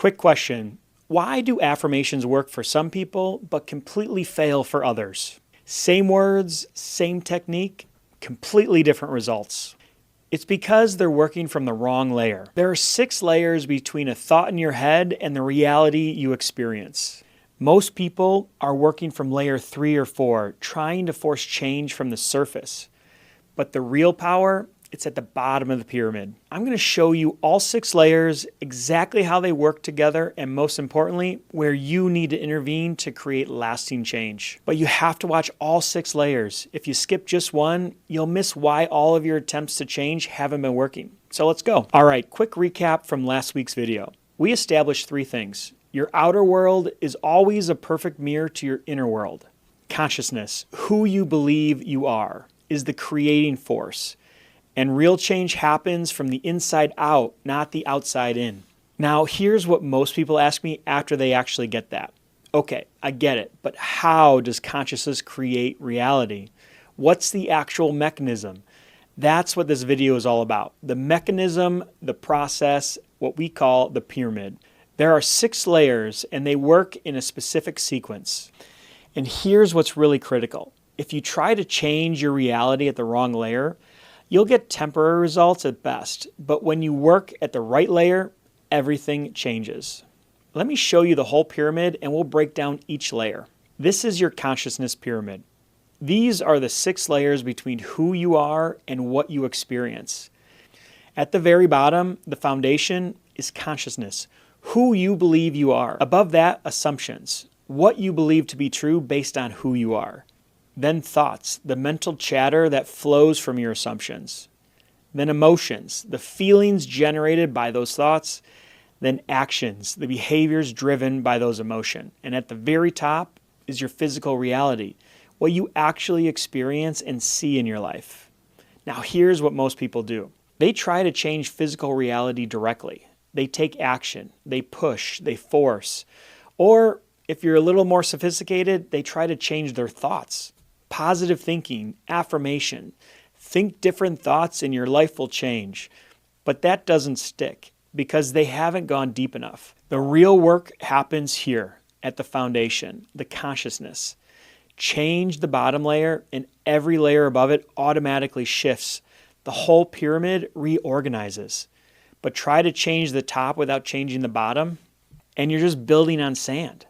Quick question. Why do affirmations work for some people but completely fail for others? Same words, same technique, completely different results. It's because they're working from the wrong layer. There are 6 layers between a thought in your head and the reality you experience. Most people are working from layer 3 or 4, trying to force change from the surface. But the real power, it's at the bottom of the pyramid. I'm going to show you all 6 layers, exactly how they work together, and most importantly, where you need to intervene to create lasting change. But you have to watch all 6 layers. If you skip just one, you'll miss why all of your attempts to change haven't been working. So let's go. All right, quick recap from last week's video. We established 3 things. Your outer world is always a perfect mirror to your inner world. Consciousness, who you believe you are, is the creating force. And real change happens from the inside out, not the outside in. Now, here's what most people ask me after they actually get that. Okay, I get it, but how does consciousness create reality? What's the actual mechanism? That's what this video is all about. The mechanism, the process, what we call the pyramid. There are 6 layers, and they work in a specific sequence. And here's what's really critical. If you try to change your reality at the wrong layer, you'll get temporary results at best, but when you work at the right layer, everything changes. Let me show you the whole pyramid and we'll break down each layer. This is your consciousness pyramid. These are the 6 layers between who you are and what you experience. At the very bottom, the foundation is consciousness, who you believe you are. Above that, assumptions, what you believe to be true based on who you are. Then thoughts, the mental chatter that flows from your assumptions. Then emotions, the feelings generated by those thoughts. Then actions, the behaviors driven by those emotions. And at the very top is your physical reality, what you actually experience and see in your life. Now here's what most people do. They try to change physical reality directly. They take action, they push, they force. Or if you're a little more sophisticated, they try to change their thoughts. Positive thinking, affirmation. Think different thoughts and your life will change. But that doesn't stick because they haven't gone deep enough. The real work happens here at the foundation, the consciousness. Change the bottom layer and every layer above it automatically shifts. The whole pyramid reorganizes. But try to change the top without changing the bottom, and you're just building on sand.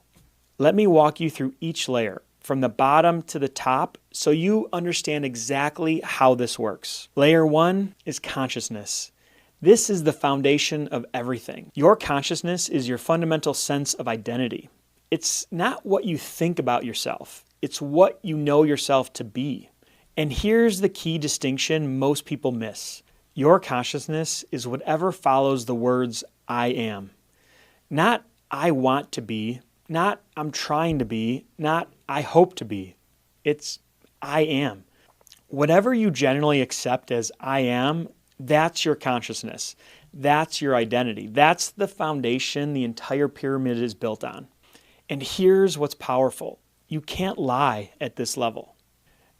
Let me walk you through each layer, from the bottom to the top, so you understand exactly how this works. Layer 1 is consciousness. This is the foundation of everything. Your consciousness is your fundamental sense of identity. It's not what you think about yourself. It's what you know yourself to be. And here's the key distinction most people miss. Your consciousness is whatever follows the words I am. Not I want to be, not I'm trying to be, not I hope to be. It's I am. Whatever you generally accept as I am, that's your consciousness. That's your identity. That's the foundation the entire pyramid is built on. And here's what's powerful. You can't lie at this level.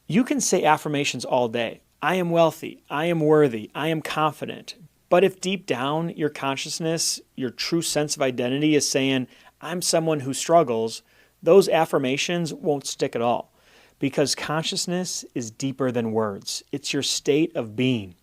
You can say affirmations all day. I am wealthy. I am worthy. I am confident. But if deep down your consciousness, your true sense of identity is saying, I'm someone who struggles, those affirmations won't stick at all. Because consciousness is deeper than words. It's your state of being.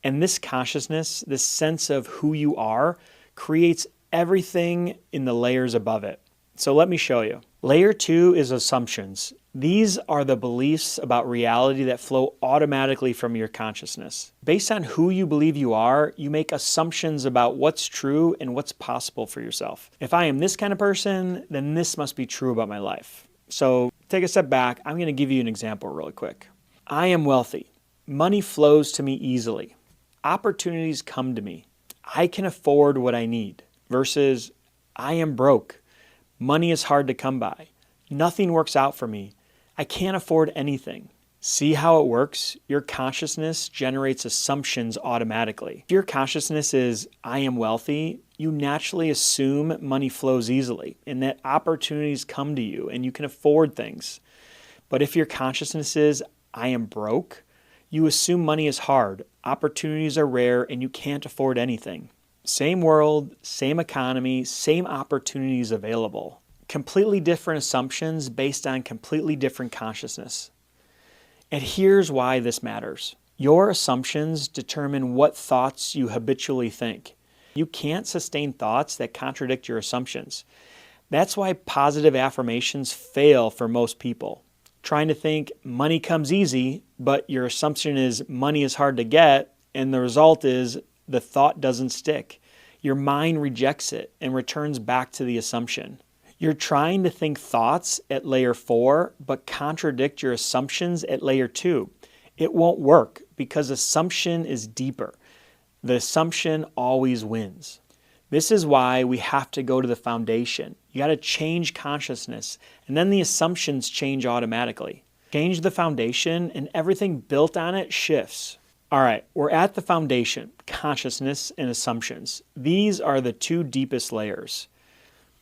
And this consciousness, this sense of who you are, creates everything in the layers above it. So let me show you. Layer 2 is assumptions. These are the beliefs about reality that flow automatically from your consciousness. Based on who you believe you are, you make assumptions about what's true and what's possible for yourself. If I am this kind of person, then this must be true about my life. So take a step back. I'm going to give you an example really quick. I am wealthy. Money flows to me easily. Opportunities come to me. I can afford what I need. Versus, I am broke. Money is hard to come by. Nothing works out for me. I can't afford anything. See how it works? Your consciousness generates assumptions automatically. If your consciousness is, I am wealthy, you naturally assume money flows easily and that opportunities come to you and you can afford things. But if your consciousness is, I am broke, you assume money is hard, opportunities are rare, and you can't afford anything. Same world, same economy, same opportunities available. Completely different assumptions based on completely different consciousness. And here's why this matters. Your assumptions determine what thoughts you habitually think. You can't sustain thoughts that contradict your assumptions. That's why positive affirmations fail for most people. Trying to think money comes easy, but your assumption is money is hard to get, and the result is the thought doesn't stick. Your mind rejects it and returns back to the assumption. You're trying to think thoughts at layer 4, but contradict your assumptions at layer 2. It won't work because assumption is deeper. The assumption always wins. This is why we have to go to the foundation. You got to change consciousness, and then the assumptions change automatically. Change the foundation, and everything built on it shifts. All right, we're at the foundation, consciousness and assumptions. These are the two deepest layers.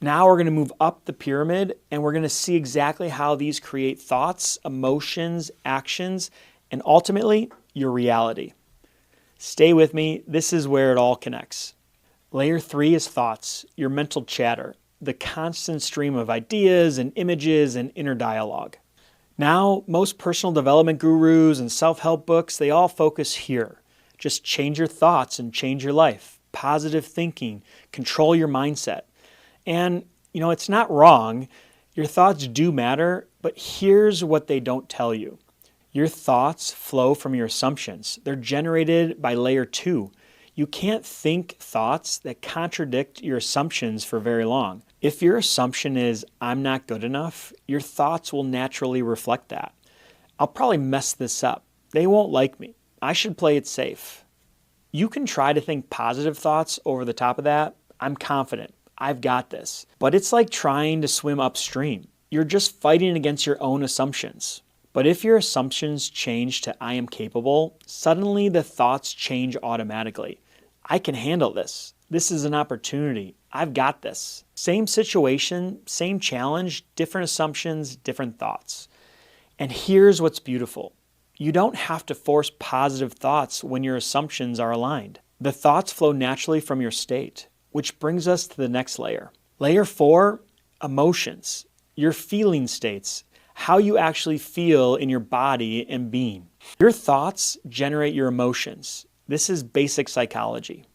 Now we're going to move up the pyramid, and we're going to see exactly how these create thoughts, emotions, actions, and ultimately, your reality. Stay with me. This is where it all connects. Layer 3 is thoughts, your mental chatter, the constant stream of ideas and images and inner dialogue. Now, most personal development gurus and self-help books, they all focus here. Just change your thoughts and change your life. Positive thinking, control your mindset. And, it's not wrong. Your thoughts do matter, but here's what they don't tell you. Your thoughts flow from your assumptions. They're generated by layer 2. You can't think thoughts that contradict your assumptions for very long. If your assumption is, I'm not good enough, your thoughts will naturally reflect that. I'll probably mess this up. They won't like me. I should play it safe. You can try to think positive thoughts over the top of that. I'm confident. I've got this. But it's like trying to swim upstream. You're just fighting against your own assumptions. But if your assumptions change to I am capable, suddenly the thoughts change automatically. I can handle this. This is an opportunity. I've got this. Same situation, same challenge, different assumptions, different thoughts. And here's what's beautiful. You don't have to force positive thoughts when your assumptions are aligned. The thoughts flow naturally from your state, which brings us to the next layer. Layer 4, emotions, your feeling states, how you actually feel in your body and being. Your thoughts generate your emotions. This is basic psychology.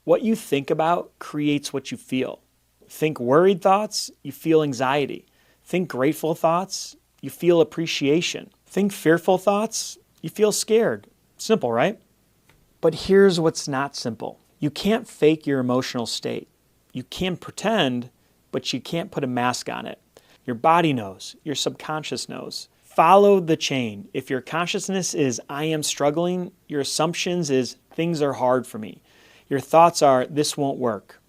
What you think about creates what you feel. Think worried thoughts, you feel anxiety. Think grateful thoughts, you feel appreciation. Think fearful thoughts, you feel scared. Simple, right? But here's what's not simple. You can't fake your emotional state. You can pretend, but you can't put a mask on it. Your body knows, your subconscious knows. Follow the chain. If your consciousness is, I am struggling, your assumptions is, things are hard for me. Your thoughts are, this won't work.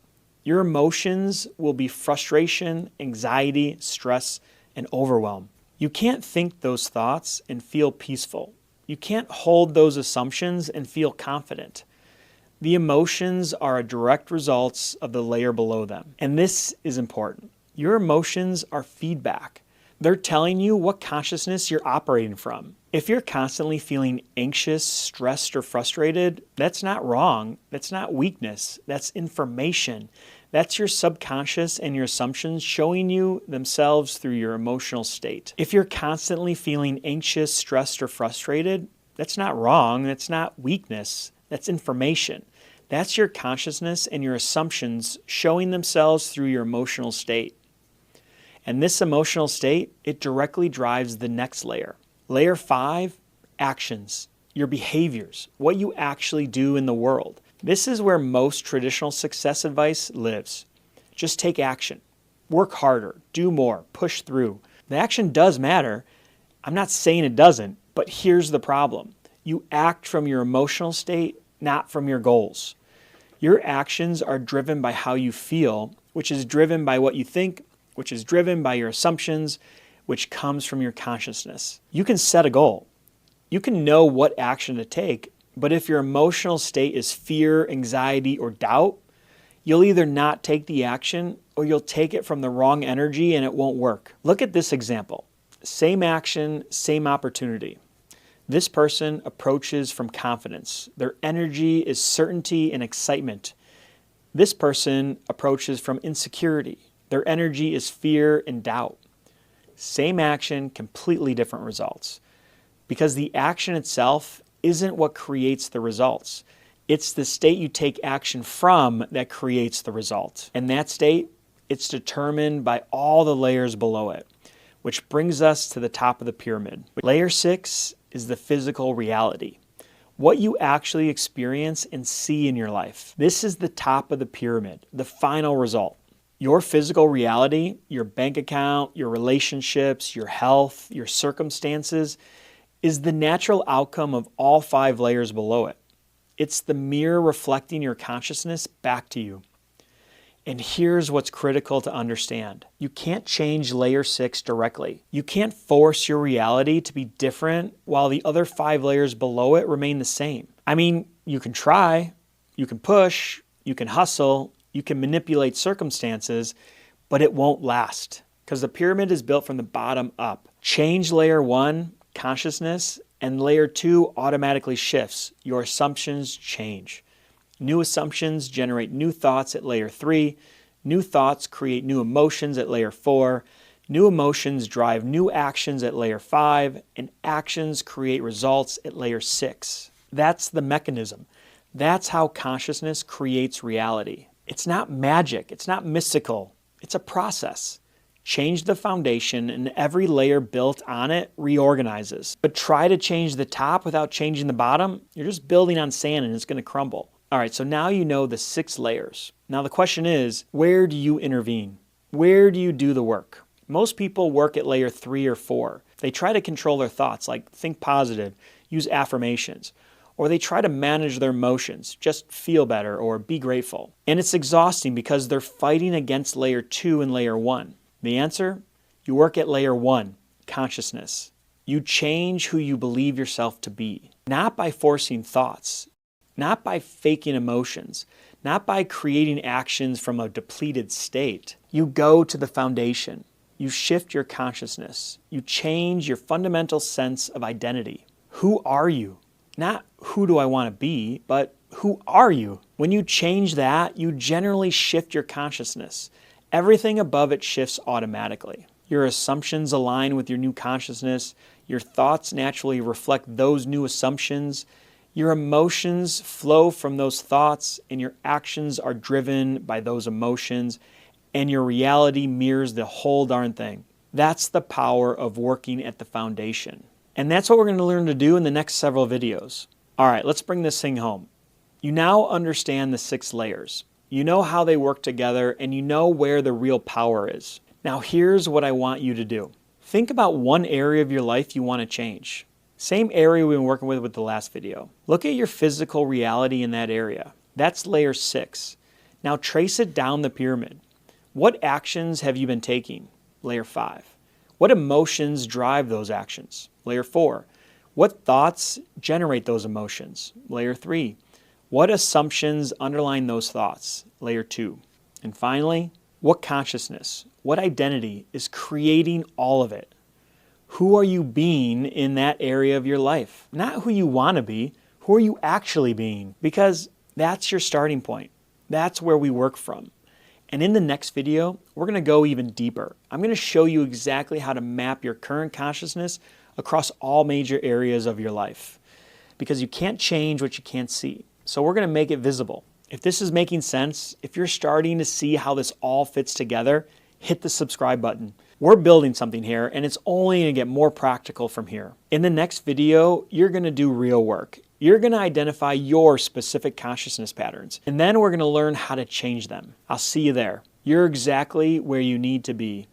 Your emotions will be frustration, anxiety, stress, and overwhelm. You can't think those thoughts and feel peaceful. You can't hold those assumptions and feel confident. The emotions are a direct result of the layer below them. And this is important. Your emotions are feedback. They're telling you what consciousness you're operating from. If you're constantly feeling anxious, stressed, or frustrated, that's not wrong. That's not weakness. That's information. That's your subconscious and your assumptions showing you themselves through your emotional state. If you're constantly feeling anxious, stressed, or frustrated, that's not wrong. That's not weakness. That's information. That's your consciousness and your assumptions showing themselves through your emotional state. And this emotional state, it directly drives the next layer. Layer 5, actions, your behaviors, what you actually do in the world. This is where most traditional success advice lives. Just take action. Work harder, do more, push through. The action does matter. I'm not saying it doesn't, but here's the problem. You act from your emotional state, not from your goals. Your actions are driven by how you feel, which is driven by what you think, which is driven by your assumptions, which comes from your consciousness. You can set a goal. You can know what action to take, but if your emotional state is fear, anxiety, or doubt, you'll either not take the action or you'll take it from the wrong energy and it won't work. Look at this example. Same action, same opportunity. This person approaches from confidence. Their energy is certainty and excitement. This person approaches from insecurity. Their energy is fear and doubt. Same action, completely different results. Because the action itself isn't what creates the results. It's the state you take action from that creates the result. And that state, it's determined by all the layers below it, which brings us to the top of the pyramid. Layer 6 is the physical reality, what you actually experience and see in your life. This is the top of the pyramid, the final result. Your physical reality, your bank account, your relationships, your health, your circumstances, is the natural outcome of all 5 layers below it. It's the mirror reflecting your consciousness back to you. And here's what's critical to understand. You can't change layer 6 directly. You can't force your reality to be different while the other 5 layers below it remain the same. I mean, you can try, you can push, you can hustle, you can manipulate circumstances, but it won't last because the pyramid is built from the bottom up. Change layer 1, consciousness, and layer 2 automatically shifts. Your assumptions change. New assumptions generate new thoughts at layer 3. New thoughts create new emotions at layer 4. New emotions drive new actions at layer 5. And actions create results at layer 6. That's the mechanism. That's how consciousness creates reality. It's not magic. It's not mystical. It's a process. Change the foundation and every layer built on it reorganizes. But try to change the top without changing the bottom, you're just building on sand and it's going to crumble. All right, so now you know the 6 layers. Now the question is, where do you intervene? Where do you do the work? Most people work at layer 3 or 4. They try to control their thoughts, like think positive, use affirmations, or they try to manage their emotions, just feel better or be grateful. And it's exhausting because they're fighting against layer 2 and layer 1. The answer? You work at layer 1, consciousness. You change who you believe yourself to be, not by forcing thoughts, not by faking emotions, not by creating actions from a depleted state. You go to the foundation. You shift your consciousness. You change your fundamental sense of identity. Who are you? Not who do I want to be, but who are you? When you change that, you generally shift your consciousness. Everything above it shifts automatically. Your assumptions align with your new consciousness. Your thoughts naturally reflect those new assumptions. Your emotions flow from those thoughts, and your actions are driven by those emotions, and your reality mirrors the whole darn thing. That's the power of working at the foundation. And that's what we're going to learn to do in the next several videos. All right, let's bring this thing home. You now understand the 6 layers. You know how they work together, and you know where the real power is. Now here's what I want you to do. Think about one area of your life you want to change. Same area we've been working with the last video. Look at your physical reality in that area. That's layer 6. Now trace it down the pyramid. What actions have you been taking? Layer 5. What emotions drive those actions? Layer 4. What thoughts generate those emotions? Layer 3. What assumptions underline those thoughts? Layer 2. And finally, what consciousness, what identity is creating all of it? Who are you being in that area of your life? Not who you want to be, who are you actually being? Because that's your starting point. That's where we work from. And in the next video, we're going to go even deeper. I'm going to show you exactly how to map your current consciousness across all major areas of your life. Because you can't change what you can't see. So we're going to make it visible. If this is making sense, if you're starting to see how this all fits together, hit the subscribe button. We're building something here, and it's only going to get more practical from here. In the next video, you're going to do real work. You're going to identify your specific consciousness patterns, and then we're going to learn how to change them. I'll see you there. You're exactly where you need to be.